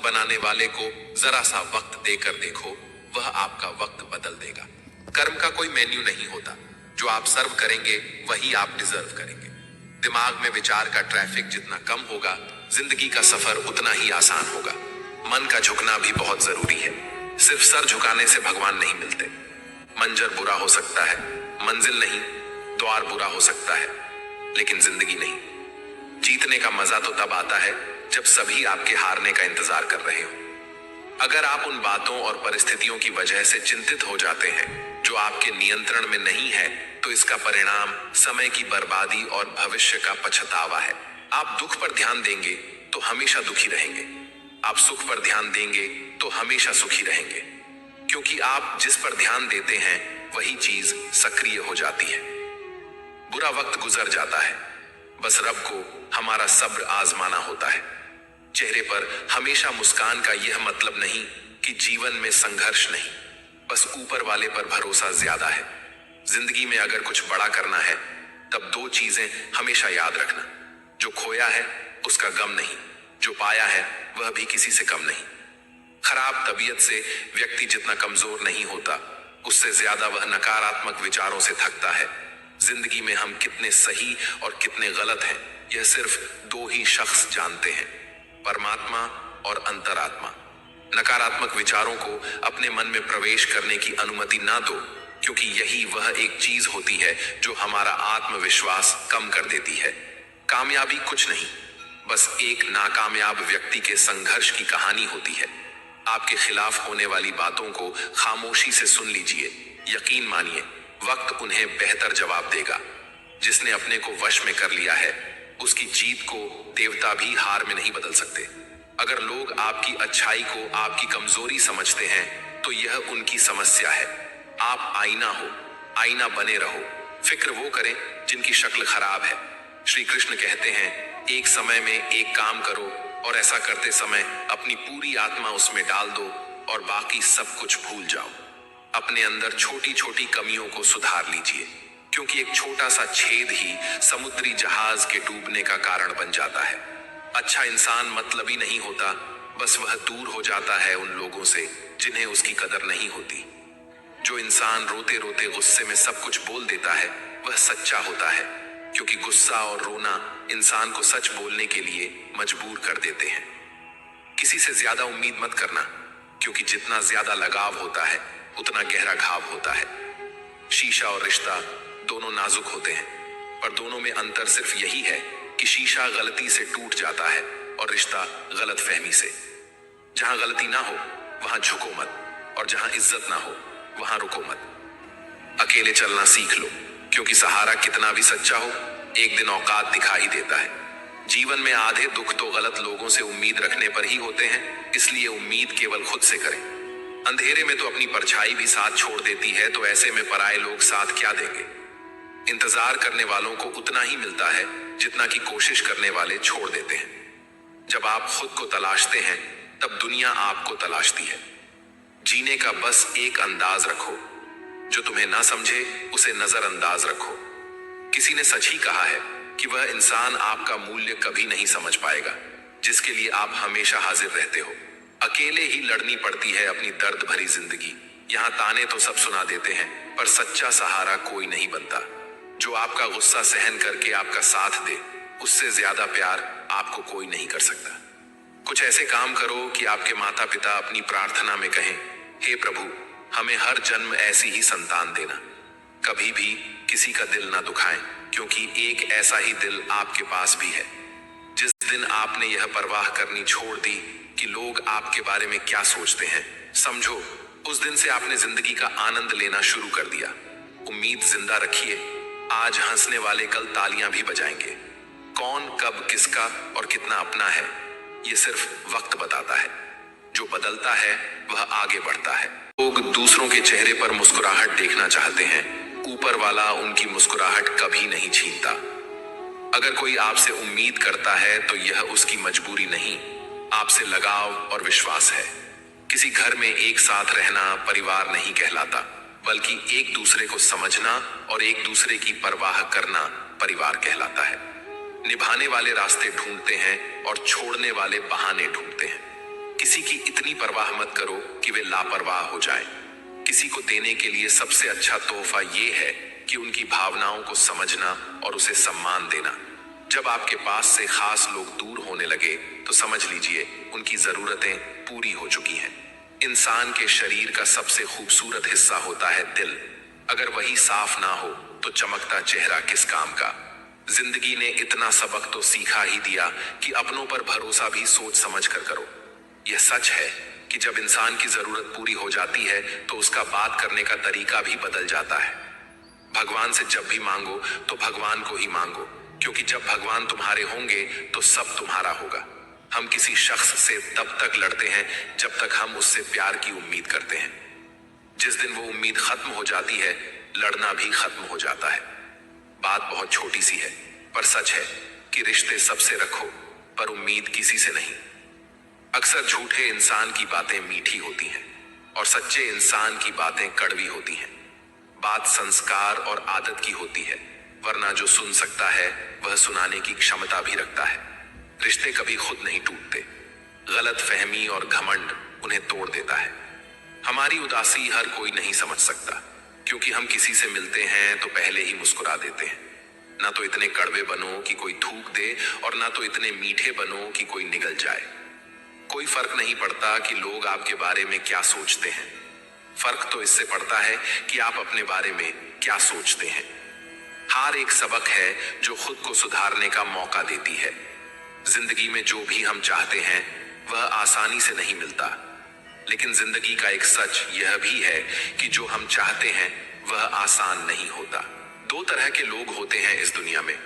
बनाने वाले को जरा सा वक्त देकर देखो, वह आपका वक्त बदल देगा। कर्म का कोई मेन्यू नहीं होता, जो आप सर्व करेंगे वही आप डिजर्व करेंगे। दिमाग में विचार का ट्रैफिक जितना कम होगा, जिंदगी का सफर उतना ही आसान होगा। मन का झुकना भी बहुत जरूरी है। सिर्फ सर झुकाने से भगवान नहीं मिलते। मंजर बुरा हो सकता है, मंजिल नहीं, द्वार बुरा हो सकता है, लेकिन जिंदगी नहीं। जीतने का मजा तो तब आता है जब सभी आपके हारने का इंतजार कर रहे हो। अगर आप उन बातों और परिस्थितियों की वजह से चिंतित हो जाते हैं जो आपके नियंत्रण में नहीं है, तो इसका परिणाम समय की बर्बादी और भविष्य का पछतावा है। आप दुख पर ध्यान देंगे तो हमेशा दुखी रहेंगे। आप सुख पर ध्यान देंगे तो हमेशा सुखी रहेंगे, क्योंकि आप जिस पर ध्यान देते हैं वही चीज सक्रिय हो जाती है। बुरा वक्त गुजर जाता है, बस रब को हमारा सब्र आजमाना होता है। चेहरे पर हमेशा मुस्कान का यह मतलब नहीं कि जीवन में संघर्ष नहीं, बस ऊपर वाले पर भरोसा ज्यादा है। जिंदगी में अगर कुछ बड़ा करना है तब दो चीजें हमेशा याद रखना। जो खोया है उसका गम नहीं, जो पाया है वह भी किसी से कम नहीं। खराब तबीयत से व्यक्ति जितना कमजोर नहीं होता, उससे ज्यादा वह नकारात्मक विचारों से थकता है। जिंदगी में हम कितने सही और कितने गलत हैं, यह सिर्फ दो ही शख्स जानते हैं, परमात्मा और अंतरात्मा। नकारात्मक विचारों को अपने मन में प्रवेश करने की अनुमति ना दो, क्योंकि यही वह एक चीज होती है जो हमारा आत्मविश्वास कम कर देती है। कामयाबी कुछ नहीं, बस एक नाकामयाब व्यक्ति के संघर्ष की कहानी होती है। आपके खिलाफ होने वाली बातों को खामोशी से सुन लीजिए। यकीन मानिए, वक्त उन्हें बेहतर जवाब देगा। जिसने अपने को वश में कर लिया है, उसकी जीत को देवता भी हार में नहीं बदल सकते। अगर लोग आपकी अच्छाई को आपकी कमजोरी समझते हैं, तो यह उनकी समस्या है। आप आईना हो, आईना बने रहो। फिक्र वो करें जिनकी शक्ल खराब है। श्री कृष्ण कहते हैं, एक समय में एक काम करो और ऐसा करते समय अपनी पूरी आत्मा उसमें डाल दो और बाकी सब कुछ भूल जाओ। अपने अंदर छोटी छोटी कमियों को सुधार लीजिए, क्योंकि एक छोटा सा छेद ही समुद्री जहाज के डूबने का कारण बन जाता है। अच्छा इंसान मतलबी नहीं होता, बस वह दूर हो जाता है उन लोगों से जिन्हें उसकी कदर नहीं होती। जो इंसान रोते रोते गुस्से में सब कुछ बोल देता है, वह सच्चा होता है, क्योंकि गुस्सा और रोना इंसान को सच बोलने के लिए मजबूर कर देते हैं। किसी से ज्यादा उम्मीद मत करना, क्योंकि जितना ज्यादा लगाव होता है उतना गहरा घाव होता है। शीशा और रिश्ता दोनों नाजुक होते हैं, पर दोनों में अंतर सिर्फ यही है कि शीशा गलती से टूट जाता है और रिश्ता गलत फहमी से। जहां गलती ना हो वहां झुको मत, और जहां इज्जत ना हो वहां रुको मत। अकेले चलना सीख लो, क्योंकि सहारा कितना भी सच्चा हो, एक दिन औकात दिखा ही देता है। जीवन में आधे दुख तो गलत लोगों से उम्मीद रखने पर ही होते हैं, इसलिए उम्मीद केवल खुद से करें। अंधेरे में तो अपनी परछाई भी साथ छोड़ देती है, तो ऐसे में पराये लोग साथ क्या देंगे। इंतजार करने वालों को उतना ही मिलता है जितना कि कोशिश करने वाले छोड़ देते हैं। जब आप खुद को तलाशते हैं, तब दुनिया आपको तलाशती है। जीने का बस एक अंदाज रखो, जो तुम्हें ना समझे उसे नजरअंदाज रखो। किसी ने सच ही कहा है कि वह इंसान आपका मूल्य कभी नहीं समझ पाएगा जिसके लिए आप हमेशा हाजिर रहते हो। अकेले ही लड़नी पड़ती है अपनी दर्द भरी जिंदगी। यहाँ ताने तो सब सुना देते हैं, पर सच्चा सहारा कोई नहीं बनता। जो आपका गुस्सा सहन करके आपका साथ दे, उससे ज्यादा प्यार आपको कोई नहीं कर सकता। कुछ ऐसे काम करो कि आपके माता पिता अपनी प्रार्थना में कहें, हे प्रभु, हमें हर जन्म ऐसी ही संतान देना। कभी भी किसी का दिल ना दुखाएं, क्योंकि एक ऐसा ही दिल आपके पास भी है। जिस दिन आपने यह परवाह करनी छोड़ दी कि लोग आपके बारे में क्या सोचते हैं, समझो उस दिन से आपने जिंदगी का आनंद लेना शुरू कर दिया। उम्मीद जिंदा रखिए, आज हंसने वाले कल तालियां भी बजाएंगे। कौन कब किसका और कितना अपना है, ये सिर्फ वक्त बताता है। जो बदलता है वह आगे बढ़ता है। लोग दूसरों के चेहरे पर मुस्कुराहट देखना चाहते हैं, ऊपर वाला उनकी मुस्कुराहट कभी नहीं छीनता। अगर कोई आपसे उम्मीद करता है तो यह उसकी मजबूरी नहीं, आपसे लगाव और विश्वास है। किसी घर में एक साथ रहना परिवार नहीं कहलाता, बल्कि एक दूसरे को समझना और एक दूसरे की परवाह करना परिवार कहलाता है। निभाने वाले रास्ते ढूंढते हैं और छोड़ने वाले बहाने ढूंढते हैं। किसी की इतनी परवाह मत करो कि वे लापरवाह हो जाएं। किसी को देने के लिए सबसे अच्छा तोहफा ये है कि उनकी भावनाओं को समझना और उसे सम्मान देना। जब आपके पास से खास लोग दूर होने लगे तो समझ लीजिए उनकी जरूरतें पूरी हो चुकी हैं। इंसान के शरीर का सबसे खूबसूरत हिस्सा होता है दिल। अगर वही साफ ना हो तो चमकता चेहरा किस काम का। जिंदगी ने इतना सबक तो सीखा ही दिया कि अपनों पर भरोसा भी सोच समझ कर करो। यह सच है कि जब इंसान की जरूरत पूरी हो जाती है तो उसका बात करने का तरीका भी बदल जाता है। भगवान से जब भी मांगो तो भगवान को ही मांगो, क्योंकि जब भगवान तुम्हारे होंगे तो सब तुम्हारा होगा। हम किसी शख्स से तब तक लड़ते हैं जब तक हम उससे प्यार की उम्मीद करते हैं। जिस दिन वो उम्मीद खत्म हो जाती है, लड़ना भी खत्म हो जाता है। बात बहुत छोटी सी है पर सच है कि रिश्ते सबसे रखो पर उम्मीद किसी से नहीं। अक्सर झूठे इंसान की बातें मीठी होती हैं और सच्चे इंसान की बातें कड़वी होती हैं। बात संस्कार और आदत की होती है, वरना जो सुन सकता है वह सुनाने की क्षमता भी रखता है। रिश्ते कभी खुद नहीं टूटते, गलत फहमी और घमंड उन्हें तोड़ देता है। हमारी उदासी हर कोई नहीं समझ सकता, क्योंकि हम किसी से मिलते हैं तो पहले ही मुस्कुरा देते हैं। ना तो इतने कड़वे बनो कि कोई थूक दे और ना तो इतने मीठे बनो कि कोई निगल जाए। कोई फर्क नहीं पड़ता कि लोग आपके बारे में क्या सोचते हैं, फर्क तो इससे पड़ता है कि आप अपने बारे में क्या सोचते हैं। हार एक सबक है जो खुद को सुधारने का मौका देती है। जिंदगी में जो भी हम चाहते हैं वह आसानी से नहीं मिलता, लेकिन जिंदगी का एक सच यह भी है कि जो हम चाहते हैं वह आसान नहीं होता। दो तरह के लोग होते हैं इस दुनिया में।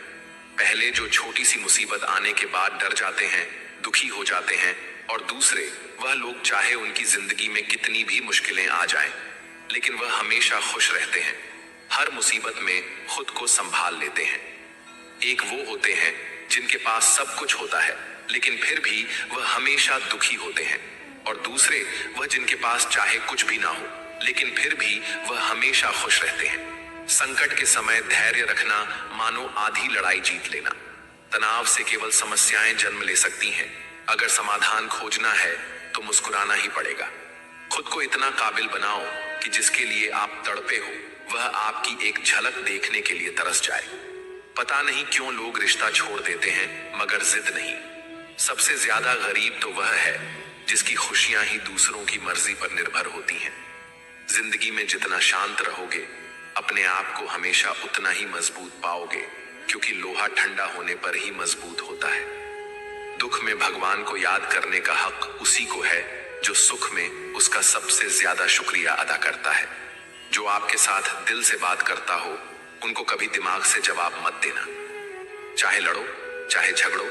पहले जो छोटी सी मुसीबत आने के बाद डर जाते हैं, दुखी हो जाते हैं, और दूसरे वह लोग चाहे उनकी जिंदगी में कितनी भी मुश्किलें आ जाएं, लेकिन वह हमेशा खुश रहते हैं, हर मुसीबत में खुद को संभाल लेते हैं। एक वो होते हैं जिनके पास सब कुछ होता है लेकिन फिर भी वह हमेशा दुखी होते हैं, और दूसरे वह जिनके पास चाहे कुछ भी ना हो लेकिन फिर भी वह हमेशा खुश रहते हैं। संकट के समय धैर्य रखना मानो आधी लड़ाई जीत लेना। तनाव से केवल समस्याएं जन्म ले सकती हैं। अगर समाधान खोजना है तो मुस्कुराना ही पड़ेगा। खुद को इतना काबिल बनाओ कि जिसके लिए आप तड़पे हो वह आपकी एक झलक देखने के लिए तरस जाए। पता नहीं क्यों लोग रिश्ता छोड़ देते हैं मगर जिद नहीं। सबसे ज्यादा गरीब तो वह है जिसकी खुशियां ही दूसरों की मर्जी पर निर्भर होती हैं। जिंदगी में जितना शांत रहोगे अपने आप को हमेशा उतना ही मजबूत पाओगे, क्योंकि लोहा ठंडा होने पर ही मजबूत होता है। दुख में भगवान को याद करने का हक उसी को है जो सुख में उसका सबसे ज्यादा शुक्रिया अदा करता है। जो आपके साथ दिल से बात करता हो उनको कभी दिमाग से जवाब मत देना। चाहे लड़ो चाहे झगड़ो,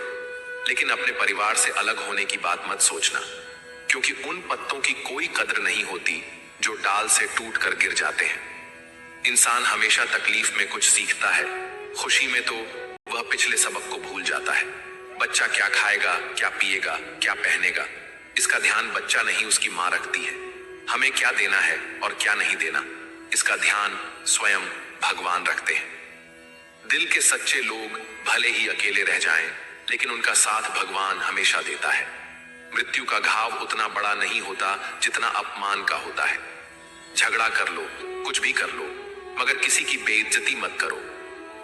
लेकिन अपने परिवार से अलग होने की बात मत सोचना, क्योंकि उन पत्तों की कोई कद्र नहीं होती जो डाल से टूट कर गिर जाते हैं। इंसान हमेशा तकलीफ में कुछ सीखता है, खुशी में तो वह पिछले सबक को भूल जाता है। बच्चा क्या खाएगा, क्या पिएगा, क्या पहनेगा, इसका ध्यान बच्चा नहीं उसकी माँ रखती है। हमें क्या देना है और क्या नहीं देना, इसका ध्यान स्वयं भगवान रखते हैं। दिल के सच्चे लोग भले ही अकेले रह जाएं, लेकिन उनका साथ भगवान हमेशा देता है। मृत्यु का घाव उतना बड़ा नहीं होता जितना अपमान का होता है। झगड़ा कर लो, कुछ भी कर लो, मगर किसी की बेइज्जती मत करो।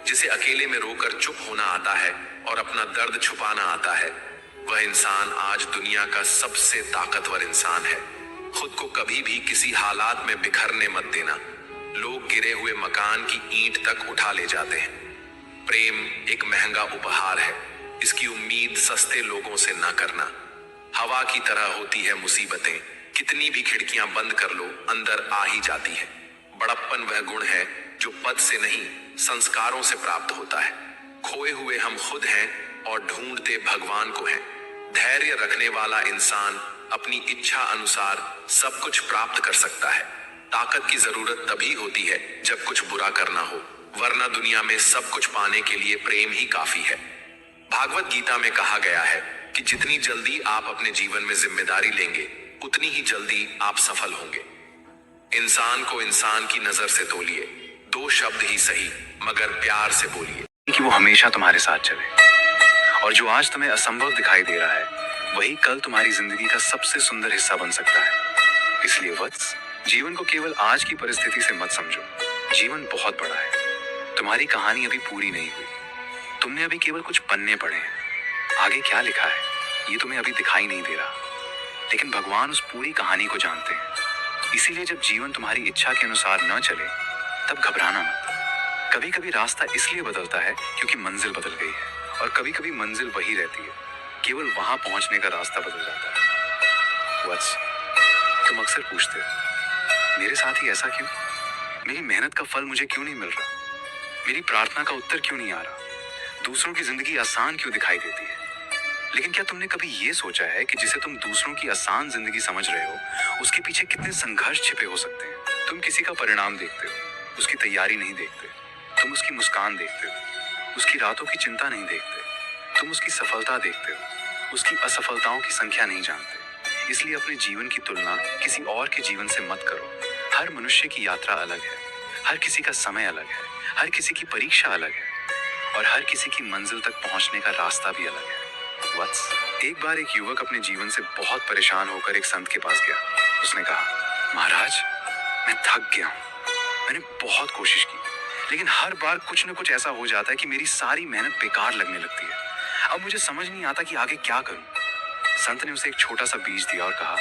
जिसे अकेले में रोकर चुप होना आता है और अपना दर्द छुपाना आता है, वह इंसान आज दुनिया का सबसे ताकतवर इंसान है। खुद को कभी भी किसी हालात में बिखरने मत देना। लोग गिरे हुए मकान की ईंट तक उठा ले जाते हैं। प्रेम एक महंगा उपहार है, इसकी उम्मीद सस्ते लोगों से ना करना। हवा की तरह होती है मुसीबतें, कितनी भी खिड़कियां बंद कर लो अंदर आ ही जाती है। बड़प्पन वह गुण है जो पद से नहीं संस्कारों से प्राप्त होता है। खोए हुए हम खुद हैं और ढूंढते भगवान को हैं। धैर्य रखने वाला इंसान अपनी इच्छा अनुसार सब कुछ प्राप्त कर सकता है। ताकत की जरूरत तभी होती है जब कुछ बुरा करना हो, वरना दुनिया में सब कुछ पाने के लिए प्रेम ही काफी है। भागवत गीता में कहा गया है कि जितनी जल्दी आप अपने जीवन में जिम्मेदारी लेंगे उतनी ही जल्दी आप सफल होंगे। इंसान को इंसान की नजर से तोलिए, दो शब्द ही सही मगर प्यार से बोलिए कि वो हमेशा तुम्हारे साथ चले, और जो आज तुम्हें असंभव दिखाई दे रहा है वही कल तुम्हारी जिंदगी का सबसे सुंदर हिस्सा बन सकता है। इसलिए वत्स, जीवन को केवल आज की परिस्थिति से मत समझो। जीवन बहुत बड़ा है। तुम्हारी कहानी अभी पूरी नहीं हुई। तुमने अभी केवल कुछ पन्ने पढ़े हैं। आगे क्या लिखा है ये तुम्हें अभी दिखाई नहीं दे रहा, लेकिन भगवान उस पूरी कहानी को जानते हैं। इसीलिए जब जीवन तुम्हारी इच्छा के अनुसार न चले तब घबराना मत। कभी कभी रास्ता इसलिए बदलता है क्योंकि मंजिल बदल गई है, और कभी कभी मंजिल वही रहती है, केवल वहां पहुंचने का रास्ता बदल जाता है। वत्स, तुम अक्सर पूछते हो मेरे साथ ही ऐसा क्यों? मेरी मेहनत का फल मुझे क्यों नहीं मिल रहा? मेरी प्रार्थना का उत्तर क्यों नहीं आ रहा? दूसरों की जिंदगी आसान क्यों दिखाई देती है? लेकिन क्या तुमने कभी ये सोचा है कि जिसे तुम दूसरों की आसान जिंदगी समझ रहे हो उसके पीछे कितने संघर्ष छिपे हो सकते हैं? तुम किसी का परिणाम देखते हो, उसकी तैयारी नहीं देखते। तुम उसकी मुस्कान देखते हो, उसकी रातों की चिंता नहीं देखते। तुम उसकी सफलता देखते हो, उसकी असफलताओं की संख्या नहीं जानते। इसलिए अपने जीवन की तुलना किसी और के जीवन से मत करो। हर मनुष्य की यात्रा अलग है, हर किसी का समय अलग है, हर किसी की परीक्षा अलग है, और हर किसी की मंजिल तक पहुंचने का रास्ता भी अलग है। वत्स, एक बार एक युवक अपने जीवन से बहुत परेशान होकर एक संत के पास गया। उसने कहा, महाराज, मैं थक गया हूं। मैंने बहुत कोशिश की, लेकिन हर बार कुछ न कुछ ऐसा हो जाता है कि मेरी सारी मेहनत बेकार लगने लगती है। अब मुझे समझ नहीं आता कि आगे क्या करूं। संत ने उसे एक छोटा सा बीज दिया और कहा,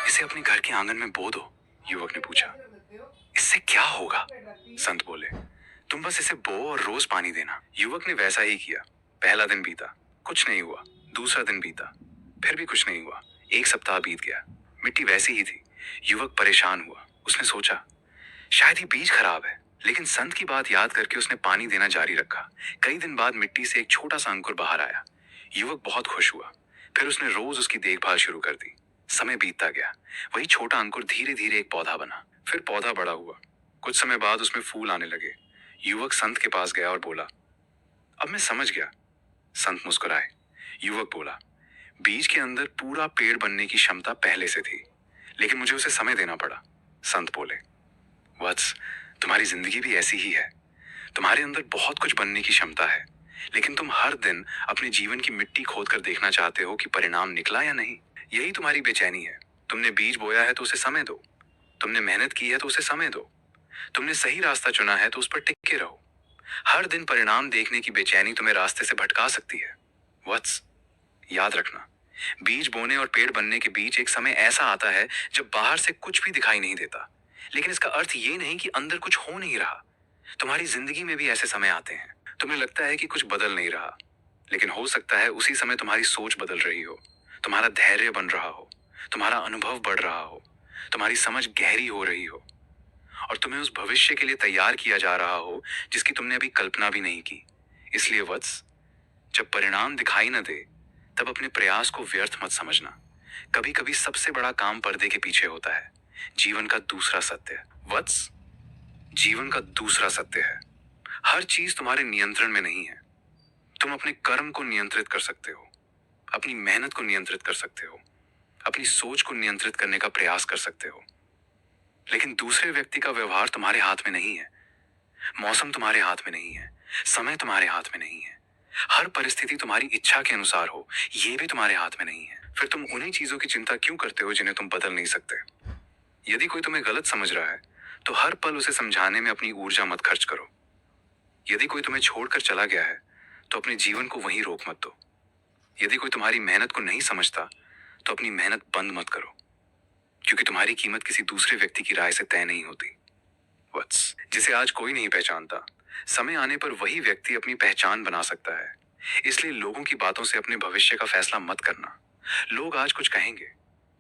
इसे अपने घर के आंगन में बो दो। युवक ने पूछा, इससे क्या होगा? संत बोले, तुम बस इसे बो और रोज पानी देना। युवक ने वैसा ही किया। पहला दिन बीता, कुछ नहीं हुआ। दूसरा दिन बीता, फिर भी कुछ नहीं हुआ। एक सप्ताह बीत गया, मिट्टी वैसी ही थी। युवक परेशान हुआ। उसने सोचा, शायद ये बीज खराब है, लेकिन संत की बात याद करके उसने पानी देना जारी रखा। कई दिन बाद मिट्टी से एक छोटा सा अंकुर बाहर आया। युवक बहुत खुश हुआ। फिर उसने रोज उसकी देखभाल शुरू कर दी। समय बीतता गया। वही छोटा अंकुर धीरे धीरे एक पौधा बना। फिर पौधा बड़ा हुआ। कुछ समय बाद उसमें फूल आने लगे। युवक संत के पास गया और बोला, अब मैं समझ गया। संत मुस्कुराए। युवक बोला, बीज के अंदर पूरा पेड़ बनने की क्षमता पहले से थी, लेकिन मुझे उसे समय देना पड़ा। संत बोले, वत्स, तुम्हारी जिंदगी भी ऐसी ही है। तुम्हारे अंदर बहुत कुछ बनने की क्षमता है, लेकिन तुम हर दिन अपने जीवन की मिट्टी खोद कर देखना चाहते हो कि परिणाम निकला या नहीं। यही तुम्हारी बेचैनी है। तुमने बीज बोया है तो उसे समय दो। तुमने मेहनत की है तो उसे समय दो। तुमने सही रास्ता चुना है तो उस पर टिके रहो। हर दिन परिणाम देखने की बेचैनी तुम्हें रास्ते से भटका सकती है। वत्स, याद रखना, बीज बोने और पेड़ बनने के बीच एक समय ऐसा आता है जब बाहर से कुछ भी दिखाई नहीं देता, लेकिन इसका अर्थ ये नहीं कि अंदर कुछ हो नहीं रहा। तुम्हारी जिंदगी में भी ऐसे समय आते हैं। तुम्हें लगता है कि कुछ बदल नहीं रहा, लेकिन हो सकता है उसी समय तुम्हारी सोच बदल रही हो, तुम्हारा धैर्य बन रहा हो, तुम्हारा अनुभव बढ़ रहा हो, तुम्हारी समझ गहरी हो रही हो, और तुम्हें उस भविष्य के लिए तैयार किया जा रहा हो जिसकी तुमने अभी कल्पना भी नहीं की। इसलिए वत्स, जब परिणाम दिखाई न दे तब अपने प्रयास को व्यर्थ मत समझना। कभी कभी सबसे बड़ा काम पर्दे के पीछे होता है। जीवन का दूसरा सत्य। वत्स, जीवन का दूसरा सत्य है, हर चीज तुम्हारे नियंत्रण में नहीं है। तुम अपने कर्म को नियंत्रित कर सकते हो, अपनी मेहनत को नियंत्रित कर सकते हो, अपनी सोच को नियंत्रित करने का प्रयास कर सकते हो, लेकिन दूसरे व्यक्ति का व्यवहार तुम्हारे हाथ में नहीं है। मौसम तुम्हारे हाथ में नहीं है, समय तुम्हारे हाथ में नहीं है, हर परिस्थिति तुम्हारी इच्छा के अनुसार हो, ये भी तुम्हारे हाथ में नहीं है। फिर तुम उन्हीं चीजों की चिंता क्यों करते हो जिन्हें तुम बदल नहीं सकते? यदि कोई तुम्हें गलत समझ रहा है तो हर पल उसे समझाने में अपनी ऊर्जा मत खर्च करो। यदि कोई तुम्हें छोड़कर चला गया है तो अपने जीवन को वहीं रोक मत दो। यदि कोई तुम्हारी मेहनत को नहीं समझता तो अपनी मेहनत बंद मत करो, क्योंकि तुम्हारी कीमत किसी दूसरे व्यक्ति की राय से तय नहीं होती। वत्स, जिसे आज कोई नहीं पहचानता, समय आने पर वही व्यक्ति अपनी पहचान बना सकता है। इसलिए लोगों की बातों से अपने भविष्य का फैसला मत करना। लोग आज कुछ कहेंगे,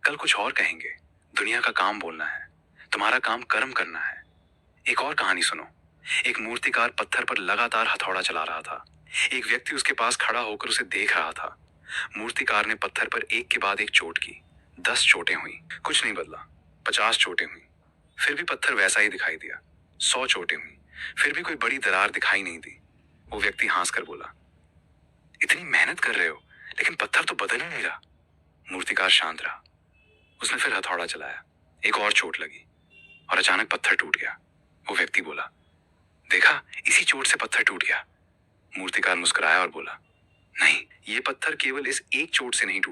कल कुछ और कहेंगे। दुनिया का काम बोलना है, तुम्हारा काम कर्म करना है। एक और कहानी सुनो। एक मूर्तिकार पत्थर पर लगातार हथौड़ा चला रहा था। एक व्यक्ति उसके पास खड़ा होकर उसे देख रहा था। मूर्तिकार ने पत्थर पर एक के बाद एक चोट की। 10 चोटें हुई, कुछ नहीं बदला। 50 चोटें हुई, फिर भी पत्थर वैसा ही दिखाई दिया। 100 चोटें हुई, फिर भी कोई बड़ी दरार दिखाई नहीं दी। वो व्यक्ति हंस कर बोला, इतनी मेहनत कर रहे हो लेकिन पत्थर तो बदल ही नहीं रहा। मूर्तिकार शांत रहा। उसने फिर हथौड़ा चलाया। एक और चोट लगी और अचानक पत्थर टूट गया। वो व्यक्ति बोला, देखा, इसी चोट से पत्थर टूट गया। मूर्तिकार मुस्कुराया और बोला, नहीं, ये पत्थर केवल इस एक चोट से नहीं टूटा।